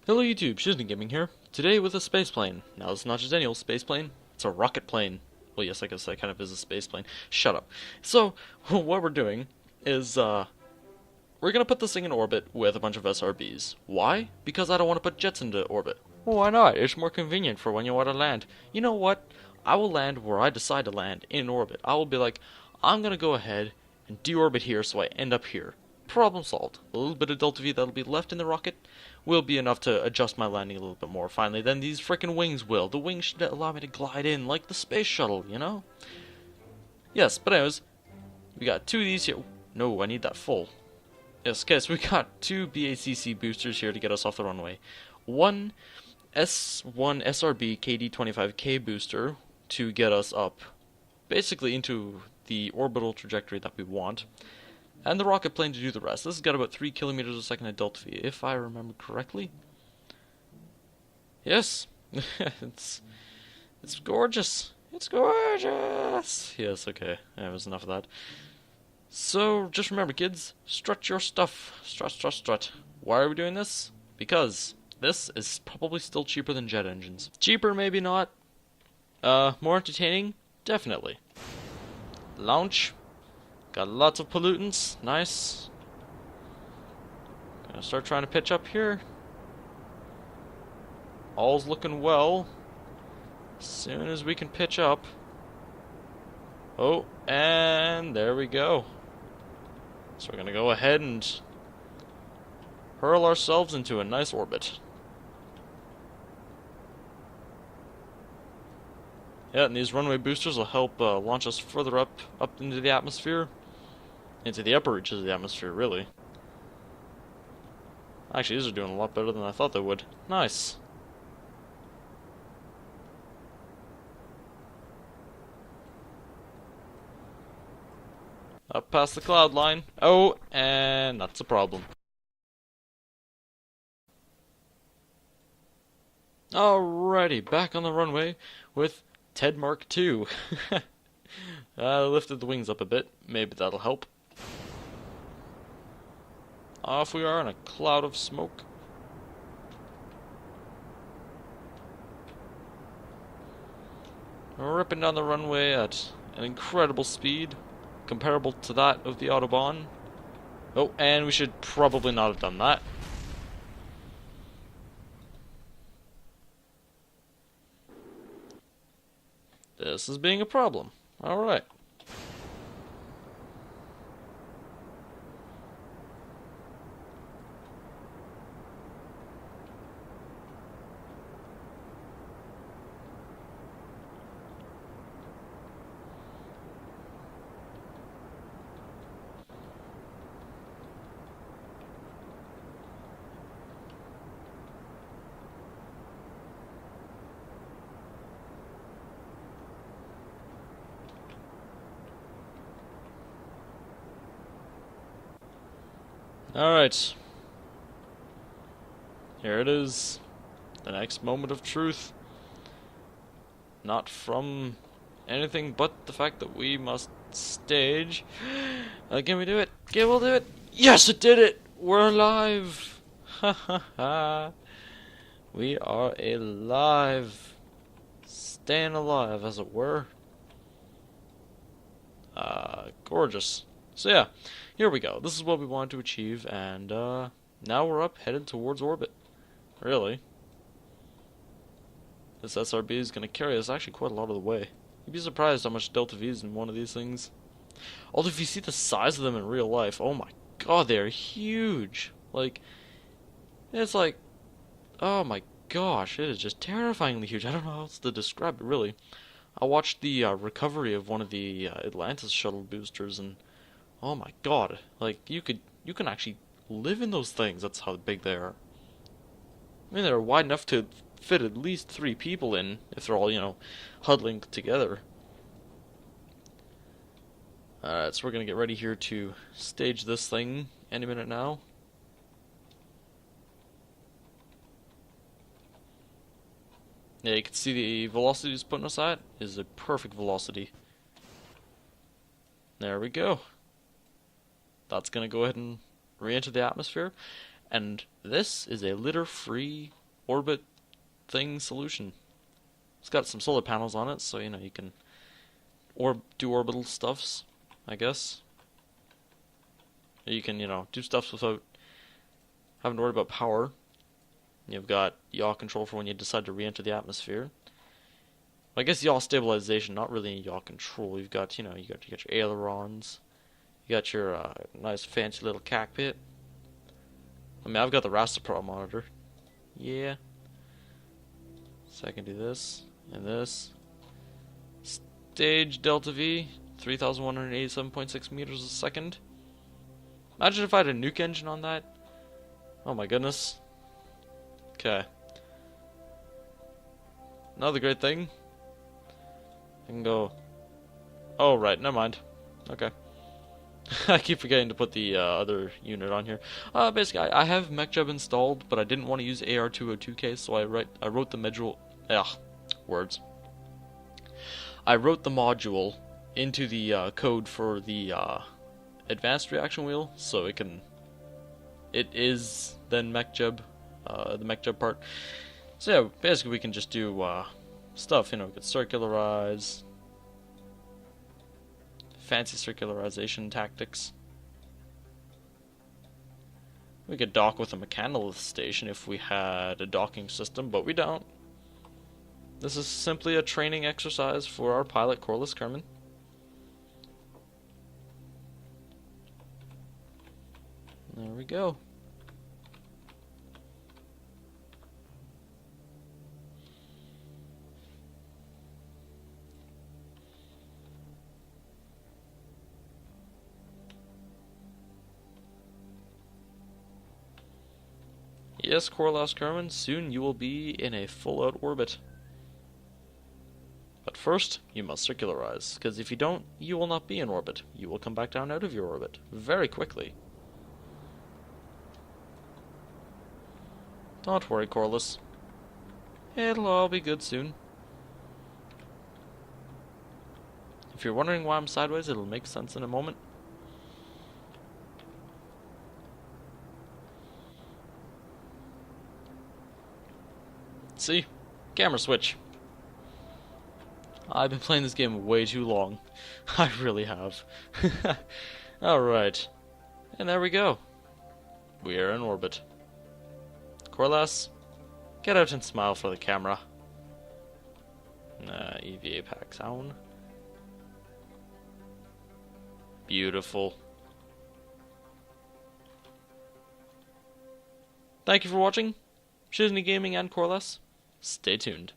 Hello YouTube, Shizney Gaming here. Today with a spaceplane. Now it's not just any old spaceplane, it's a rocket plane. Well yes, I guess that kind of is a spaceplane. Shut up. So, what we're doing is, we're gonna put this thing in orbit with a bunch of SRBs. Why? Because I don't want to put jets into orbit. Well, why not? It's more convenient for when you want to land. You know what? I will land where I decide to land, in orbit. I will be like, I'm gonna go ahead and deorbit here so I end up here. Problem solved. A little bit of delta V that'll be left in the rocket will be enough to adjust my landing a little bit more finally than these frickin' wings will. The wings should allow me to glide in like the space shuttle, you know? Yes, but anyways, we got two of these here. No, I need that full. Yes, okay, so we got two BACC boosters here to get us off the runway. One S1 SRB KD25K booster to get us up basically into the orbital trajectory that we want. And the rocket plane to do the rest. This has got about 3 kilometers a second of delta V, if I remember correctly. Yes, it's gorgeous. It's gorgeous. Yes, okay. That was enough of that. So just remember, kids, strut your stuff. Strut, strut, strut. Why are we doing this? Because this is probably still cheaper than jet engines. Cheaper, maybe not. More entertaining, definitely. Launch. Got lots of pollutants. Nice. Gonna start trying to pitch up here. All's looking well. As soon as we can pitch up. Oh, and there we go. So we're gonna go ahead and hurl ourselves into a nice orbit. Yeah, and these runway boosters will help launch us further up into the atmosphere. Into the upper reaches of the atmosphere, really. Actually, these are doing a lot better than I thought they would. Nice. Up past the cloud line. Oh, and that's a problem. Alrighty, back on the runway with Ted Mark II. Lifted the wings up a bit. Maybe that'll help. Off we are in a cloud of smoke. Ripping down the runway at an incredible speed, comparable to that of the Autobahn. Oh, and we should probably not have done that. This is being a problem. Alright. Alright. Here it is. The next moment of truth. Not from anything but the fact that we must stage. Can we do it? Can we do it? Yes, it did it! We're alive! Ha ha ha. We are alive. Staying alive, as it were. Gorgeous. So yeah, here we go. This is what we wanted to achieve, and now we're up, headed towards orbit. Really. This SRB is going to carry us actually quite a lot of the way. You'd be surprised how much delta V is in one of these things. Although if you see the size of them in real life, oh my god, they're huge. Like, it's like, oh my gosh, it is just terrifyingly huge. I don't know how else to describe it, really. I watched the recovery of one of the Atlantis shuttle boosters, and oh my god, like you can actually live in those things. That's how big they are. I mean, they're wide enough to fit at least 3 people in if they're all, you know, huddling together. Alright, so we're gonna get ready here to stage this thing any minute now. Yeah, you can see the velocity it's putting us at is a perfect velocity. There we go. That's gonna go ahead and re-enter the atmosphere. And this is a litter-free orbit thing solution. It's got some solar panels on it, so you know you can do orbital stuffs, I guess. You can, you know, do stuff without having to worry about power. You've got yaw control for when you decide to re-enter the atmosphere. I guess yaw stabilization, not really yaw control. You've got, you know, you got your ailerons. You got your nice fancy little cockpit. I mean, I've got the raster pro monitor. Yeah. So I can do this and this. Stage delta V, 3,187.6 meters a second. Imagine if I had a nuke engine on that. Oh my goodness. Okay. Another great thing. I can go... Oh, right, never mind. Okay. I keep forgetting to put the other unit on here. Basically, I have MechJub installed, but I didn't want to use AR202K, so I wrote the module... words. I wrote the module into the code for the advanced reaction wheel, so it is then MechJub, the MechJub part. So yeah, basically we can just do stuff, you know, we could circularize, fancy circularization tactics. We could dock with a mechanolith station if we had a docking system, but we don't. This is simply a training exercise for our pilot, Corliss Kerman. There we go. Yes, Corliss Kerman, soon you will be in a full-out orbit. But first, you must circularize, because if you don't, you will not be in orbit. You will come back down out of your orbit very quickly. Don't worry, Corliss. It'll all be good soon. If you're wondering why I'm sideways, it'll make sense in a moment. See? Camera switch. I've been playing this game way too long. I really have. Alright. And there we go. We are in orbit. Corliss, get out and smile for the camera. EVA packs on. Beautiful. Thank you for watching. Disney Gaming and Corliss. Stay tuned.